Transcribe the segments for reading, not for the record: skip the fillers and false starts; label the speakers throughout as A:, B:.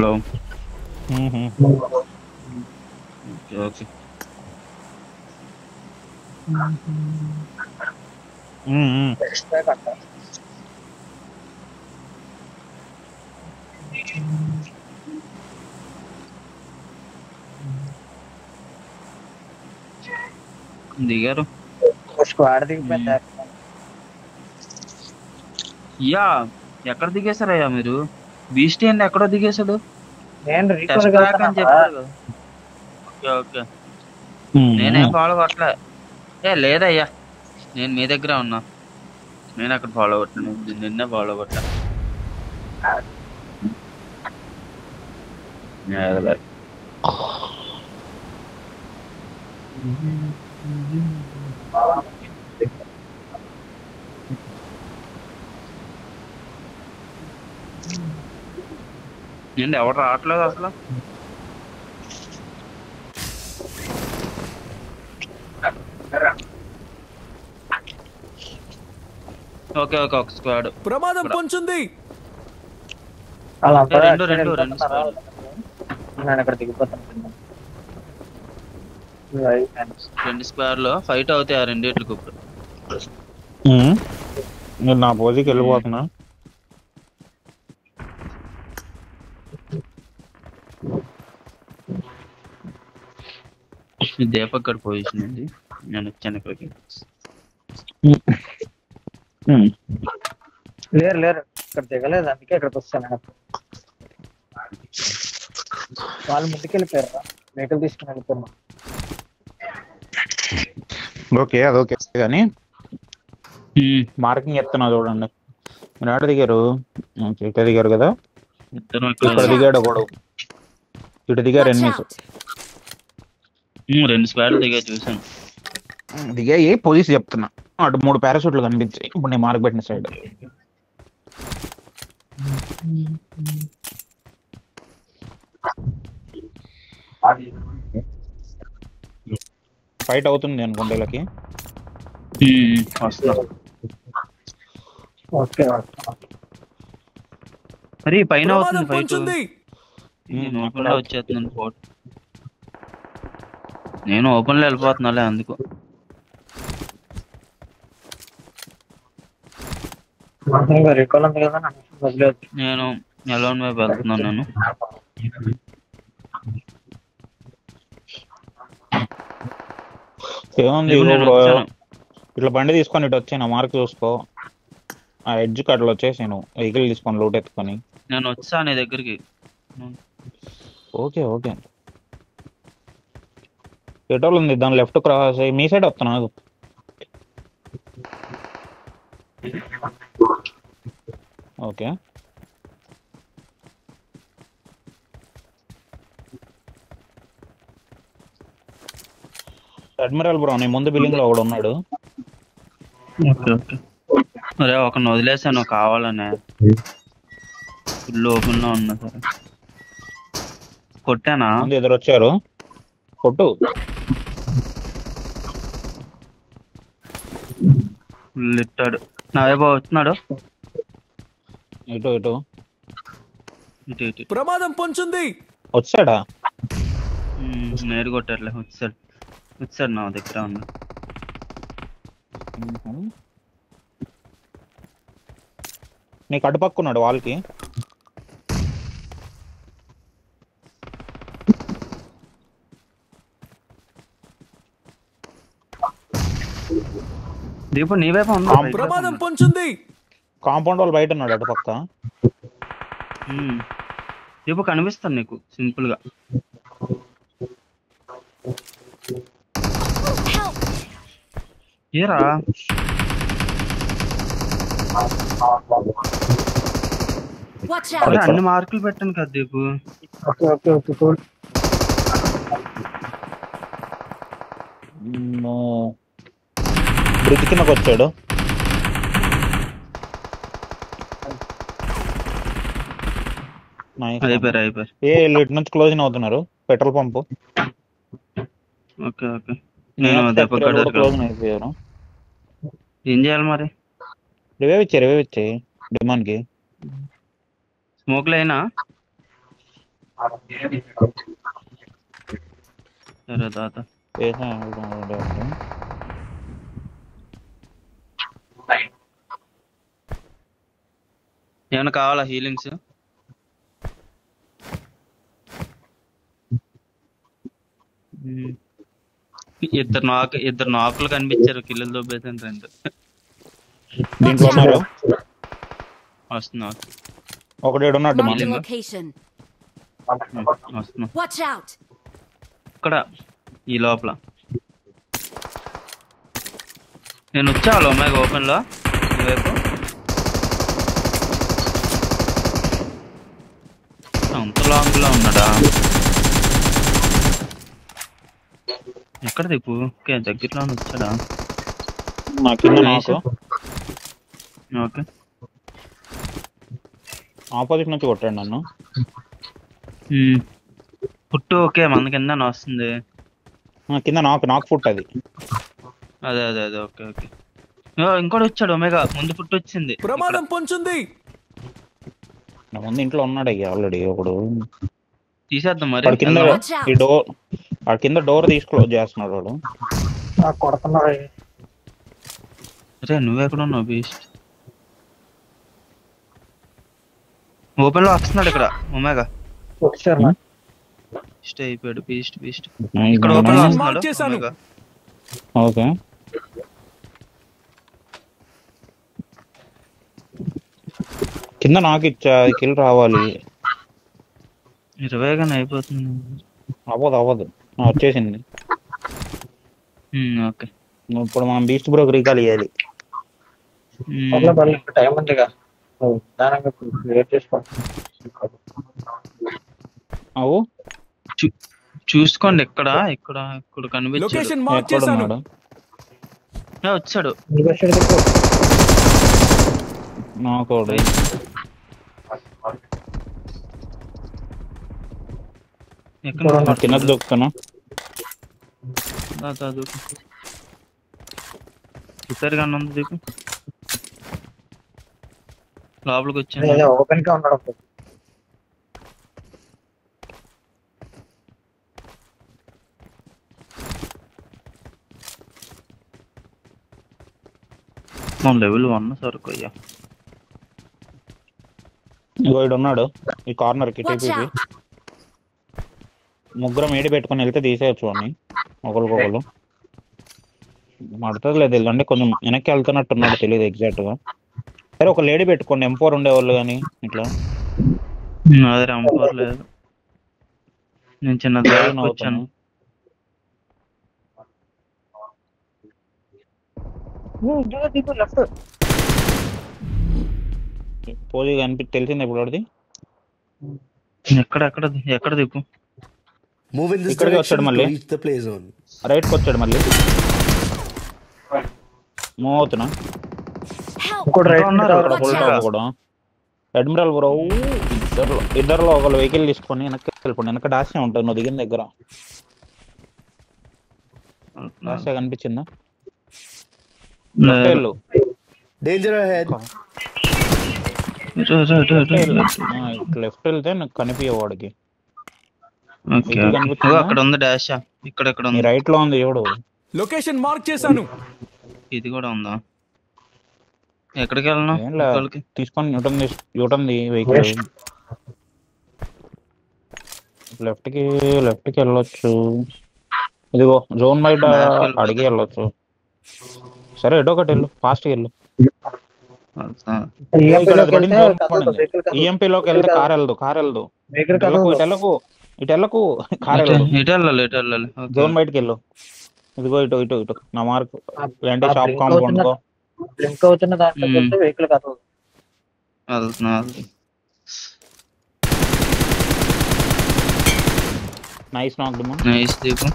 A: Hello. Okay. దిగారు.
B: Squad దిగిపోయింది.
A: Yeah, ఎక్కడ దిగేశారయ్యా మీరు? బీస్టీ అండి ఎక్కడో దిగేశాడు.
B: నేను
A: టెస్ట్
B: రీకాల్కి
A: ట్రాక్ అని
B: వెళ్తున్నా.
A: చెప్పారు కదా. Okay okay. నేనేం ఫాలో కొట్టలే. లేదయ్యా, నేను మీ దగ్గరే ఉన్నా. నేను అక్కడ ఫాలో కొట్టాను, నిన్నే ఫాలో కొట్టా. ఏంటి ఎవరు రావట్లేదు అసలు? ఓకే ఓకే, ఒక స్క్వాడ్.
C: ప్రమాదం పొంచుంది.
A: రెండు రెండు రెండు స్క్వాడ్.
B: నేను ఇక్కడ దిగిపోతాను.
A: రెండు స్క్వాడ్ లో ఫైట్ అవుతాయి ఆ రెండిట్లకి ఇప్పుడు.
D: నేను నా పోజీకి వెళ్ళిపోతున్నా.
A: దీపక్ గడ్ పొజిషన్ ఉంది, నేను వచ్చాను ఇక్కడికి.
B: లేరు లేరు, ఇక్కడ దిగలేదు, అందుకే ఇక్కడికి వస్తాను. వాళ్ళు ముందుకు వెళ్ళిపోయారు, వెహికల్ తీసుకుని వెళ్ళిపోయారు.
D: ఓకే అదొకే కానీ మార్కింగ్ ఎత్తున్నా చూడండి. మీరు ఆడ దిగారు, ఇక్కడ దిగారు కదా, ఇక్కడ దిగాడు ఒకడు, ఇటు దిగారు ఎనిమిస్.
A: రెండు స్క్వాడ్లు దిగా చూసాను.
D: దిగాయి పొజిషన్ చెప్తున్నా. అటు 3 పారాషూట్లు కనిపించాయి ఇప్పుడు నేను మార్క్ పెట్టిన సైడ్. ఫైట్ అవుతుంది అనుకుంటే వీళ్ళకి.
A: మరి పైన అవుతుంది ఫైట్. ఓపెన్ లో వచ్చేస్తున్నాను ఫోర్ట్. నేను ఓపెన్ లో వెళ్ళిపోతున్నాలే అందుకు. నేను ఎలోన్ వైపు వెళ్తున్నాను. నేను
D: ఏముంది ఇట్లా బండి తీసుకొని ఇటు వచ్చాను, మార్క్ చూసుకో. ఆ ఎడ్జ్ కట్లు వచ్చేసాను, వెహికల్ తీసుకొని లోట్ ఎత్తుకొని.
A: నేను వచ్చా నీ దగ్గరికి.
D: ఓకే ఓకే, పెట్రోల్ ఉంది దాని లెఫ్ట్ క్రాస్ అయ్యి మీ సైడ్ వస్తున్నా. ఓకే అడ్మిరల్ బ్రో, నీ ముందు బిల్డింగ్ లో ఒకడు ఉన్నాడు.
A: అరే ఒకరిని వదిలేసాను కావాలనే, ఫుల్ ఓపెన్ లో ఉన్నా. సరే కొట్టానా?
D: ఎదురు వచ్చారు, కొట్టు.
A: లిట్టాడు నా వైపు వస్తున్నాడు.
D: ఇటు ఇటు
A: ఇటు ఇటు
C: ప్రమాదం పొంచుంది.
D: వచ్చాడా?
A: నేరు కొట్టారులే. వచ్చాడు వచ్చాడు, నా దగ్గర ఉన్నా.
D: నీకు అటుపక్కున్నాడు వాళ్ళకి.
A: దీపు నీ వైపు ఉన్నా.
C: ప్రమాదం పొంచుంది.
D: కాంపౌండ్ వాళ్ళు బయట ఉన్నాడు అటుపక్క.
A: దీపు కనిపిస్తాను నీకు సింపుల్ గా. ఏరా అన్ని మార్కులు పెట్టాను కదా దీపు.
D: బ్రిడ్జ్ కిందకు వచ్చాడు. ఇటు నుంచి క్లోజింగ్ అవుతున్నారు పెట్రోల్ పంపు.
A: ఓకే ఓకే, నేను
D: క్లోజింగ్ అయిపోయారు.
A: ఏం చేయాలి మరి?
D: రివైవ్ ఇచ్చాయి డిమాండ్ కి.
A: స్మోక్ లైనా సరే తాత. ఏమైనా కావాలా హీలింగ్స్? ఇద్దరు నాకులు కనిపించారు, కిల్లులు దొబ్బేసాను 2.
D: దీంట్లో ఉన్నారు.
A: వస్తున్నా
D: ఒకటి ఉన్నాడు.
E: Marked a location.
A: వస్తున్నా
E: Watch out.
A: ఇక్కడ ఈ లోపల. నేను వచ్చా ఒమేగా ఓపెన్ లో వైపు. అంత లాంగ్ లో ఉన్నాడా? ఎక్కడ దిప్పు? ఓకే దగ్గరలో వచ్చాడా?
D: నా కింద నాకు
A: ఓకే
D: ఆపోజిట్ నుంచి కొట్టాడు నన్ను.
A: పుట్టు ఓకే మన కింద వస్తుంది.
D: కింద నాకు ఫుట్ అది.
A: అదే అదే అదే ఓకే ఓకే. ఇంకోటి వచ్చాడు ఒమేగా, ముందు పుట్టు వచ్చింది.
C: ప్రమాదం పొంచుంది.
D: నా ముందు ఇంట్లో ఉన్నాడు అయ్యా ఆల్రెడీ ఒకడు.
A: తీసేద్దాం మరి.
D: వాడు కింద ఈ డోర్, వాడు కింద డోర్ తీసి క్లోజ్ చేస్తున్నాడు వాడు.
B: కొడుతున్నారు.
A: అరే నువ్వెక్కడ ఉన్నావు బీస్ట్? ఓపెన్ లో వస్తున్నాడు ఇక్కడ ఒమేగా. బీస్ట్ అయిపోయాడు. బీస్ట్ బీస్ట్ ఇక్కడ ఓపెన్ లో వస్తున్నాడు ఒమేగా.
D: ఓకే కింద నాకు ఇచ్చా కిల్ రావాలి.
A: 20 అయిపోతుంది.
D: అవ్వదు వచ్చేసింది.
A: ఓకే
D: ఇప్పుడు మనం బీస్ట్ బ్రోకి రీకాల్ ఇవ్వాలి.
B: టైం ఉందిగా,
D: అవు
A: చూసుకోండి. ఇక్కడ ఇక్కడ ఇక్కడ కనిపించాడు.
C: లొకేషన్ మార్క్ చేశాను.
A: వచ్చాడు
D: నాకు కింద దొక్కుతాను.
A: ఇద్దరుగా ఉంది దీపు. లోపలికి వచ్చాను.
B: ఓపెన్ గా ఉన్నాడు.
A: లెవెల్ 1 సరుకు అయ్యా.
D: ఇగో ఉన్నాడు ఈ కార్నర్ కి. ముగ్గురం ఏడి పెట్టుకుని వెళ్తే తీసేయచ్చు అని ఒకరికొకరు. మడుతుంది లేదు అంటే కొంచెం వెనక్కి వెళ్తున్నట్టున్నాడు, తెలియదు ఎగ్జాక్ట్ గా. సరే ఒక లేడీ పెట్టుకోండి, M4 ఉండేవాళ్ళు కానీ ఇట్లా.
A: అదే M4 లేదు. నేను చిన్న వచ్చాను.
D: పోజీ తెలిసింది ఇప్పుడు వాడిది.
A: ఎక్కడ ఎక్కడ ఎక్కడ దిప్పు?
D: ఇక్కడికి వచ్చాడు మళ్ళీ, రైట్ కి వచ్చాడు మళ్ళీ. మూవ్ అవుతున్నా. అడ్మిరల్ బ్రో ఇద్దరులో ఒకళ్ళు వెహికల్ తీసుకొని వెనక్కి వెళ్ళిపోండి. వెనక డాషే ఉంటుంది నువ్వు దిగిన దగ్గర. డాషే కనిపించిందా? లెఫ్ట్ వెళ్తే నాకు కనిపించే వాడికి.
A: అక్కడ ఉంది డాష్. ఇక్కడ ఉంది,
D: రైట్ లో ఉంది చూడు.
C: లొకేషన్ మార్క్ చేశాను.
A: ఇది కూడా ఉందా? ఎక్కడికి వెళ్ళను?
D: తీసుకొని యూటర్న్ వెహికల్ లెఫ్ట్ కి వెళ్ళొచ్చు. ఇదిగో జోన్ బయట అడిగి వెళ్ళొచ్చు. సరే ఎటో ఒకటి వెళ్ళు, ఫాస్ట్ వెళ్ళు. ఈఎంపీలోకి వెళ్తే కార్ వెళ్ళదు. ఇటు వెళ్ళకు కార్ వెళ్ళాలి. జోన్ బయటకి వెళ్ళు. ఇదిగో ఇటు నా మార్క్ వెంటనే షాప్ కాంపౌండ్ కో. నైస్ నాక్ డు.
A: నైస్ దీపు.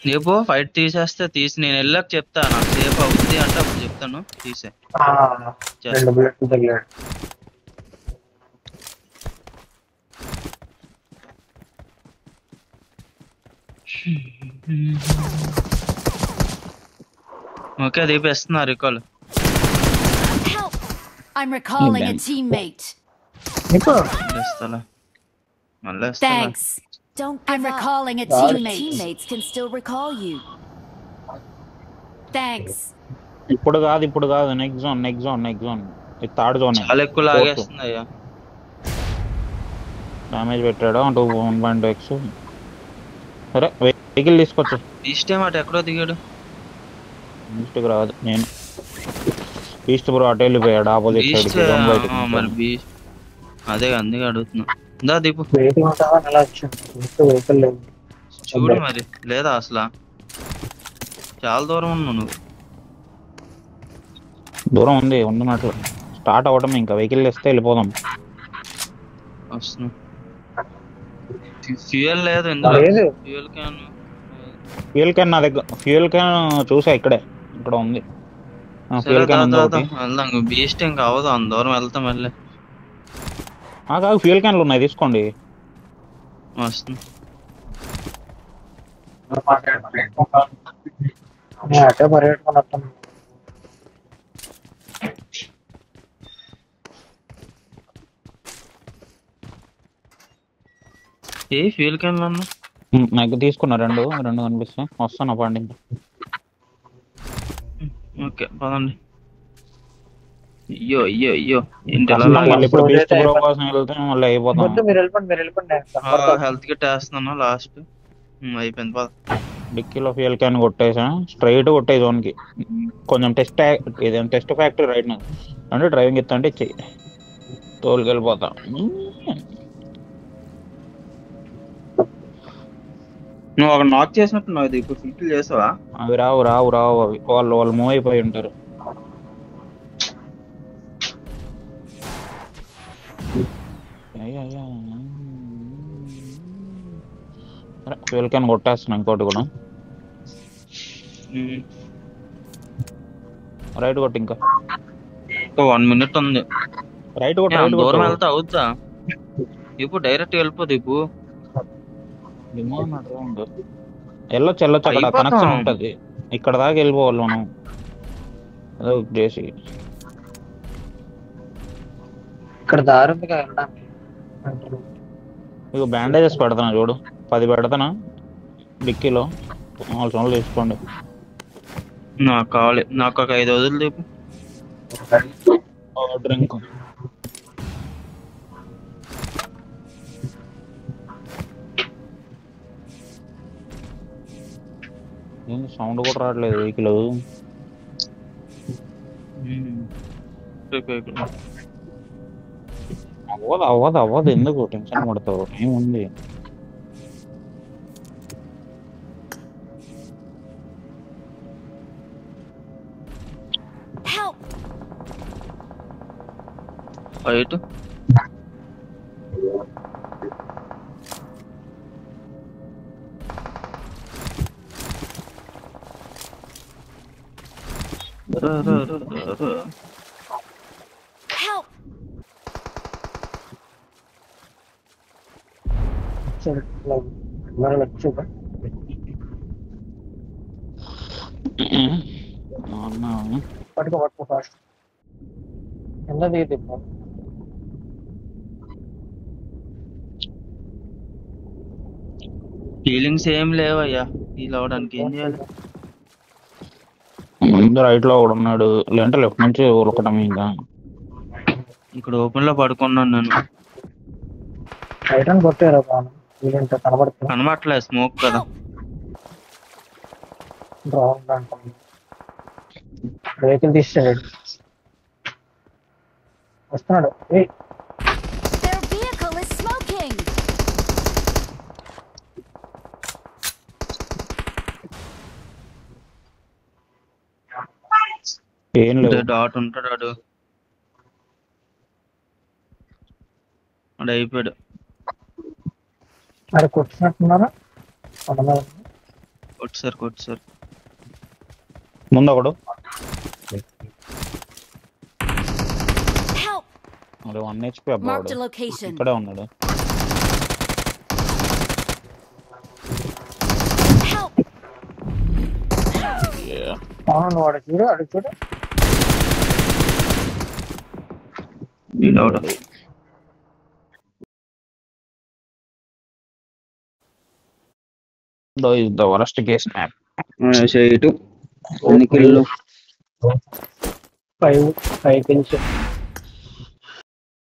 A: రేపు ఫైట్ తీసేస్తే నేను వెళ్ళాక చెప్తా. నాకు సేఫ్ అవుతుంది అంటే అప్పుడు చెప్తాను. తీసే ఓకే దీపేస్తున్నా recall.
E: I'm recalling a teammate. Thanks. Don't give I'm recalling a teammate. Teammates can still recall you. Thanks.
D: ఇప్పుడు కాదు నెక్స్ట్ జోన్ ఇది థర్డ్ జోన్.
A: చాలా ఎక్కువ లాగేస్తుంది అయ్యా.
D: డామేజ్ పెట్టాడు 1.2x. సరే వెహికల్ తీసుకొచ్చు.
A: ఈస్ట్ టైం అటు ఎక్కడో దిగాడు.
D: ఈస్ట్కి రాదు, నేను ఈస్ట్ బ్రో అటు వెళ్ళిపోయాడు ఆపోజిట్ సైడ్.
A: మరి బీస్ట్ అదే అందుకే అడుగుతున్నా. దా దీపు చూడు మరి లేదా అసలు చాలా దూరం ఉన్నావు నువ్వు.
D: దూరం ఉంది ఉన్నట్లు స్టార్ట్ అవ్వటం. ఇంకా వెహికల్ ఇస్తే వెళ్ళిపోదాం.
A: వస్తున్నా. ఫ్యూయల్ లేదు ఎందులో.
D: ఫ్యూయల్ క్యాన్ నా దగ్గర. ఫ్యూయల్ క్యాన్ చూసా ఇక్కడ ఉంది. ఫ్యూయల్ క్యాన్
A: వెళ్దాం. బీస్ట్ ఇంకా అవ్వదు అంత దూరం వెళ్తాం మళ్ళీ.
D: కాదు ఫ్యూయల్ క్యాన్లు ఉన్నాయి తీసుకోండి.
A: వస్తుంది. ఏ ఫ్యూయల్ క్యాన్లు అన్నా
D: నాకు తీసుకున్నా. రెండు కనిపిస్తాయి. వస్తాను పండి.
A: ఓకే పదండి. అయ్యో
D: ఇప్పుడు బీస్ట్ బ్రో కోసం వెళ్తే మళ్ళీ అయిపోతాం.
A: హెల్త్ కిట్ వేస్తున్నాను లాస్ట్. అయిపోయింది పద.
D: డిక్కీలో ఫ్యూయల్ క్యాన్ కొట్టేసా. స్ట్రైట్ కొట్టే జోన్ కి. కొంచెం టెస్ట్ ఫ్యాక్టరీ రైట్ నా అంటే డ్రైవింగ్ ఇస్తా ఇచ్చేయి. తోలుకెళ్ళిపోతా.
A: నువ్వు అక్కడ నాక్ చేసినట్టున్నావు. ఇది ఇప్పుడు ఫిల్ చేసావా?
D: అవి రావు అవి వాళ్ళు మూవ్ అయిపోయి ఉంటారు. ఫ్యూయల్ క్యాన్ కొట్టేస్తున్నా. ఇంకోటి కూడా రైట్ కొట్టు. ఇంకా
A: 1 minute ఉంది.
D: రైట్ కొట్టు.
A: దూరం వెళ్తా అవుతా. ఇప్పుడు డైరెక్ట్ వెళ్ళిపోదు. ఇప్పుడు
D: వెళ్ళొచ్చు అక్కడ కనెక్షన్ ఉంటది. ఇక్కడ దాకా వెళ్ళిపోవాలి మనం ఏదో చేసి.
B: ఇక్కడ దారి
D: ఇక బ్యాండేజెస్ పెడతాను చూడు. 10 పెడతానా డిక్కీలో. సోన్లు తీసుకోండి.
A: నాకు కావాలి. నాకు ఒక 5 వదులు తీపు.
D: డ్రింక్ సౌండ్ కూడా రావట్లేదు వెహికల్. అవ్వదు ఎందుకు టెన్షన్ పడతావు? టైం ఉంది.
A: Right
E: Help!
B: పట్టుకో ఫాస్ట్. ఎంత దిగుతుంది?
A: ఫీలింగ్స్ ఏం లేవయ్యా. ఫీల్ అవడానికి ఏం చేయాలి?
D: ముందు రైట్ లో కూడా ఉన్నాడు. లేదంటే లెఫ్ట్ నుంచి ఉరకడం. ఇంకా
A: ఇక్కడ ఓపెన్ లో పడుకున్నాను నేను.
B: రైట్ కొట్టారు
A: కనబడట్లేదు. స్మోక్ కదా.
B: వెహికల్ తీసాడు. వస్తున్నాడు.
E: Their vehicle is smoking.
D: ఏం లేదు.
A: డాట్ ఉంటాడు వాడు. అయిపోయాడు.
B: అరే కొట్టినట్టున్నారా?
A: కొట్టు సార్.
D: ముందు ఒకడు.
E: Help!
D: 1 HP
E: Marked a location.
D: ఇక్కడే ఉన్నాడు.
E: Help!
B: వాడు చూడు.
D: is the worst case map.
A: ఎన్ని కిల్లు
B: 5 kills.